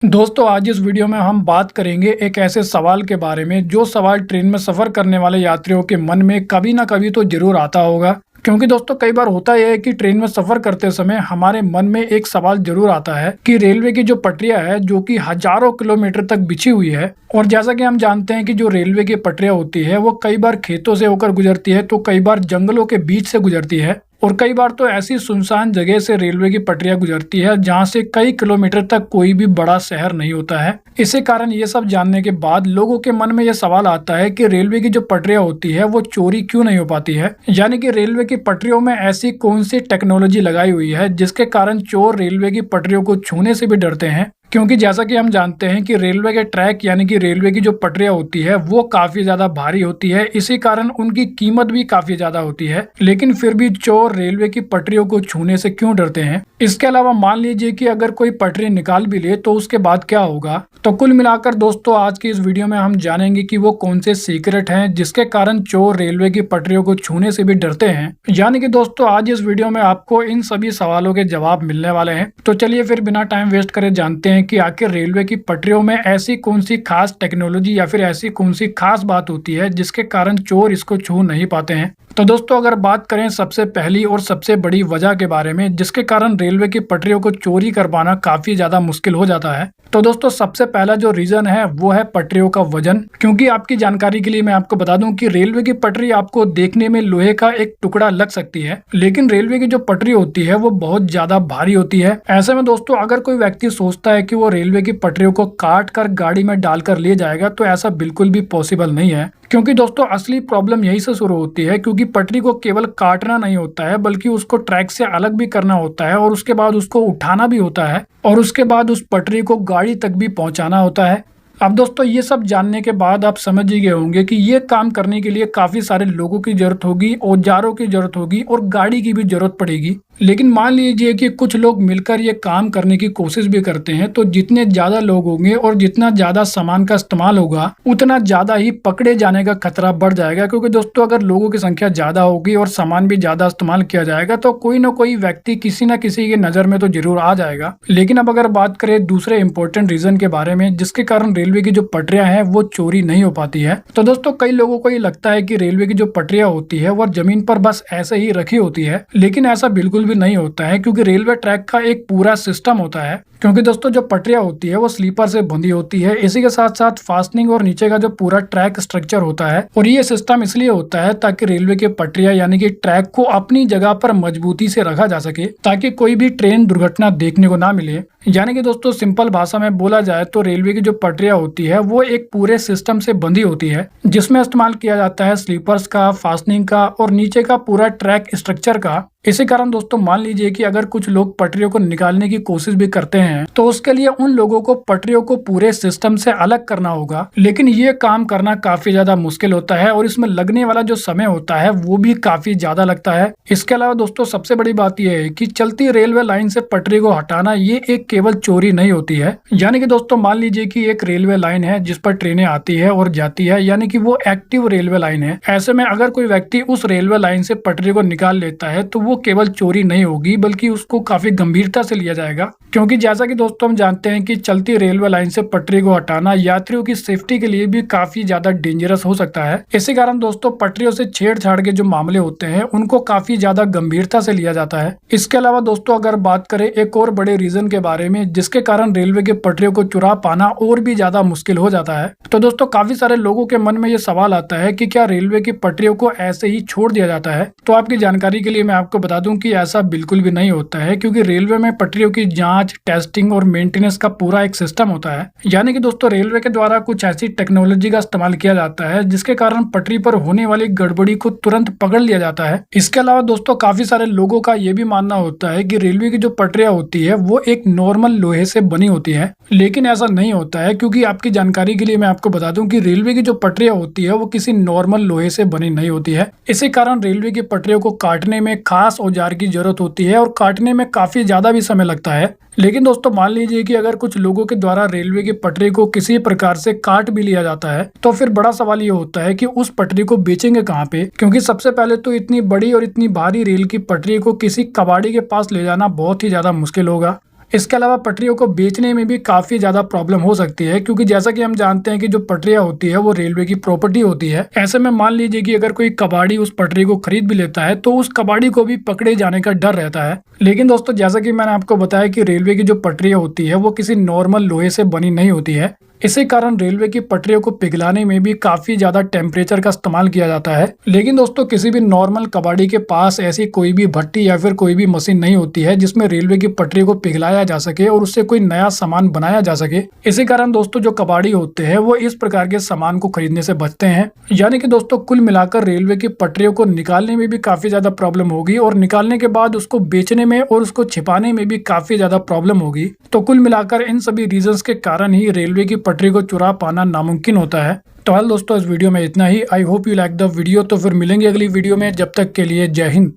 दोस्तों आज इस वीडियो में हम बात करेंगे एक ऐसे सवाल के बारे में जो सवाल ट्रेन में सफर करने वाले यात्रियों के मन में कभी ना कभी तो जरूर आता होगा। क्योंकि दोस्तों कई बार होता यह है कि ट्रेन में सफर करते समय हमारे मन में एक सवाल जरूर आता है कि रेलवे की जो पटरियां है जो कि हजारों किलोमीटर तक बिछी हुई है, और जैसा कि हम जानते हैं कि जो रेलवे की पटरियां होती है वो कई बार खेतों से होकर गुजरती है, तो कई बार जंगलों के बीच से गुजरती है, और कई बार तो ऐसी सुनसान जगह से रेलवे की पटरियां गुजरती है जहां से कई किलोमीटर तक कोई भी बड़ा शहर नहीं होता है। इसी कारण ये सब जानने के बाद लोगों के मन में यह सवाल आता है कि रेलवे की जो पटरियां होती है वो चोरी क्यों नहीं हो पाती है, यानी कि रेलवे की पटरियों में ऐसी कौन सी टेक्नोलॉजी लगाई हुई है जिसके कारण चोर रेलवे की पटरियों को छूने से भी डरते हैं। क्योंकि जैसा कि हम जानते हैं कि रेलवे के ट्रैक यानी कि रेलवे की जो पटरियां होती है वो काफी ज्यादा भारी होती है, इसी कारण उनकी कीमत भी काफी ज्यादा होती है। लेकिन फिर भी चोर रेलवे की पटरियों को छूने से क्यों डरते हैं? इसके अलावा मान लीजिए कि अगर कोई पटरी निकाल भी ले तो उसके बाद क्या होगा? तो कुल मिलाकर दोस्तों आज की इस वीडियो में हम जानेंगे कि वो कौन से सीक्रेट हैं जिसके कारण चोर रेलवे की पटरियों को छूने से भी डरते हैं। यानी कि दोस्तों आज इस वीडियो में आपको इन सभी सवालों के जवाब मिलने वाले हैं। तो चलिए फिर बिना टाइम वेस्ट करे जानते हैं कि आखिर रेलवे की पटरियों में ऐसी कौन सी खास टेक्नोलॉजी या फिर ऐसी कौन सी खास बात होती है जिसके कारण चोर इसको छू नहीं पाते हैं। तो दोस्तों अगर बात करें सबसे पहली और सबसे बड़ी वजह के बारे में जिसके कारण रेलवे की पटरियों को चोरी कर पाना काफी ज्यादा मुश्किल हो जाता है, तो दोस्तों सबसे पहला जो रीजन है वो है पटरियों का वजन। क्योंकि आपकी जानकारी के लिए मैं आपको बता दूं कि रेलवे की पटरी आपको देखने में लोहे का एक टुकड़ा लग सकती है, लेकिन रेलवे की जो पटरी होती है वो बहुत ज्यादा भारी होती है। ऐसे में दोस्तों अगर कोई व्यक्ति सोचता है कि वो रेलवे की पटरियों को काट कर गाड़ी में डालकर ले जाएगा तो ऐसा बिल्कुल भी पॉसिबल नहीं है। क्योंकि दोस्तों असली प्रॉब्लम यही से शुरू होती है, क्योंकि पटरी को केवल काटना नहीं होता है बल्कि उसको ट्रैक से अलग भी करना होता है, और उसके बाद उसको उठाना भी होता है, और उसके बाद उस पटरी को गाड़ी तक भी पहुंचाना होता है। अब दोस्तों ये सब जानने के बाद आप समझ ही गए होंगे कि ये काम करने के लिए काफी सारे लोगों की जरूरत होगी, औजारों की जरूरत होगी और गाड़ी की भी जरूरत पड़ेगी। लेकिन मान लीजिए कि कुछ लोग मिलकर ये काम करने की कोशिश भी करते हैं, तो जितने ज्यादा लोग होंगे और जितना ज्यादा सामान का इस्तेमाल होगा उतना ज्यादा ही पकड़े जाने का खतरा बढ़ जाएगा। क्योंकि दोस्तों अगर लोगों की संख्या ज्यादा होगी और सामान भी ज्यादा इस्तेमाल किया जाएगा तो कोई ना कोई व्यक्ति किसी न किसी की नजर में तो जरूर आ जाएगा। लेकिन अब अगर बात करें दूसरे इंपॉर्टेंट रीजन के बारे में जिसके कारण रेलवे की जो पटरियां हैं वो चोरी नहीं हो पाती है, तो दोस्तों कई लोगों को ये लगता है कि रेलवे की जो पटरियां होती है वो जमीन पर बस ऐसे ही रखी होती है, लेकिन ऐसा बिल्कुल भी नहीं होता है। क्योंकि रेलवे ट्रैक का एक पूरा सिस्टम होता है। क्योंकि दोस्तों जो पटरियां होती है वो स्लीपर से बंधी होती है, इसी के साथ साथ फास्टनिंग और नीचे का जो पूरा ट्रैक स्ट्रक्चर होता है, और ये सिस्टम इसलिए होता है ताकि रेलवे की पटरियां यानी कि ट्रैक को अपनी जगह पर मजबूती से रखा जा सके, ताकि कोई भी ट्रेन दुर्घटना देखने को ना मिले। यानी कि दोस्तों सिंपल भाषा में बोला जाए तो रेलवे की जो पटरियां होती है वो एक पूरे सिस्टम से बंधी होती है, जिसमें इस्तेमाल किया जाता है स्लीपर्स का, फास्टनिंग का और नीचे का पूरा ट्रैक स्ट्रक्चर का। इसी कारण दोस्तों मान लीजिए कि अगर कुछ लोग पटरियों को निकालने की कोशिश भी करते हैं तो उसके लिए उन लोगों को पटरियों को पूरे सिस्टम से अलग करना होगा, लेकिन ये काम करना काफी ज्यादा मुश्किल होता है और इसमें लगने वाला जो समय होता है वो भी काफी ज्यादा लगता है। इसके अलावा दोस्तों सबसे बड़ी बात यह है कि चलती रेलवे लाइन से पटरी को हटाना ये एक केवल चोरी नहीं होती है। यानी कि दोस्तों मान लीजिए कि एक रेलवे लाइन है जिस पर ट्रेनें आती है और जाती है, यानी कि वो एक्टिव रेलवे लाइन है। ऐसे में अगर कोई व्यक्ति उस रेलवे लाइन से पटरी को निकाल लेता है तो वो केवल चोरी नहीं होगी बल्कि उसको काफी गंभीरता से लिया जाएगा। क्योंकि जैसा कि दोस्तों हम जानते हैं कि चलती रेलवे लाइन से पटरी को हटाना यात्रियों की सेफ्टी के लिए भी काफी ज्यादा डेंजरस हो सकता है। इसी कारण दोस्तों पटरियों से छेड़छाड़ के जो मामले होते हैं उनको काफी ज्यादा गंभीरता से लिया जाता है। इसके अलावा दोस्तों अगर बात करें एक और बड़े रीजन के बारे में जिसके कारण रेलवे के पटरियों को चुरा पाना और भी ज्यादा मुश्किल हो जाता है, तो दोस्तों काफी सारे लोगों के मन में ये सवाल आता है कि क्या रेलवे की पटरियों को ऐसे ही छोड़ दिया जाता है? तो आपकी जानकारी के लिए मैं आपको बता दूं कि ऐसा बिल्कुल भी नहीं होता है, क्योंकि रेलवे में पटरियों की जांच, टेस्टिंग और मेंटेनेंस का पूरा एक सिस्टम होता है। यानी कि दोस्तों रेलवे के द्वारा कुछ ऐसी टेक्नोलॉजी का इस्तेमाल किया जाता है जिसके कारण पटरी पर होने वाली गड़बड़ी को तुरंत पकड़ लिया जाता है। इसके अलावा दोस्तों काफी सारे लोगों का ये भी मानना होता है कि रेलवे की जो पटरियां होती है वो एक नॉर्मल लोहे से बनी होती है, लेकिन ऐसा नहीं होता है। क्योंकि आपकी जानकारी के लिए मैं आपको बता दूं कि रेलवे की जो पटरियां होती है वो किसी नॉर्मल लोहे से बनी नहीं होती है। इसी कारण रेलवे की पटरियों को काटने में खास औजार की जरूरत होती है और काटने में काफी ज्यादा भी समय लगता है। लेकिन दोस्तों मान लीजिए कि अगर कुछ लोगों के द्वारा रेलवे की पटरी को किसी प्रकार से काट भी लिया जाता है तो फिर बड़ा सवाल ये होता है कि उस पटरी को बेचेंगे कहाँ पे? क्योंकि सबसे पहले तो इतनी बड़ी और इतनी भारी रेल की पटरी को किसी कबाड़ी के पास ले जाना बहुत ही ज्यादा मुश्किल होगा। इसके अलावा पटरियों को बेचने में भी काफी ज्यादा प्रॉब्लम हो सकती है, क्योंकि जैसा कि हम जानते हैं कि जो पटरियां होती है वो रेलवे की प्रॉपर्टी होती है। ऐसे में मान लीजिए कि अगर कोई कबाड़ी उस पटरी को खरीद भी लेता है तो उस कबाड़ी को भी पकड़े जाने का डर रहता है। लेकिन दोस्तों, जैसा कि मैंने आपको बताया कि रेलवे की जो पटरियां होती है वो किसी नॉर्मल लोहे से बनी नहीं होती है। इसी कारण रेलवे की पटरियों को पिघलाने में भी काफी ज्यादा टेम्परेचर का इस्तेमाल किया जाता है। लेकिन दोस्तों, किसी भी नॉर्मल कबाड़ी के पास ऐसी कोई भी भट्टी या फिर कोई भी मशीन नहीं होती है जिसमें रेलवे की पटरी को पिघलाया जा सके और उससे कोई नया सामान बनाया जा सके। इसी कारण दोस्तों, जो कबाड़ी होते हैं वो इस प्रकार के सामान को खरीदने से बचते हैं। यानी कि दोस्तों, कुल मिलाकर रेलवे की पटरियों को निकालने में भी काफी ज्यादा प्रॉब्लम होगी और निकालने के बाद उसको बेचने में और उसको छिपाने में भी काफी ज्यादा प्रॉब्लम होगी। तो कुल मिलाकर इन सभी रीजंस के कारण ही रेलवे की पटरी को चुरा पाना नामुमकिन होता है। तो हाल दोस्तों, इस वीडियो में इतना ही। I hope you like the video. तो फिर मिलेंगे अगली वीडियो में, जब तक के लिए जय हिंद।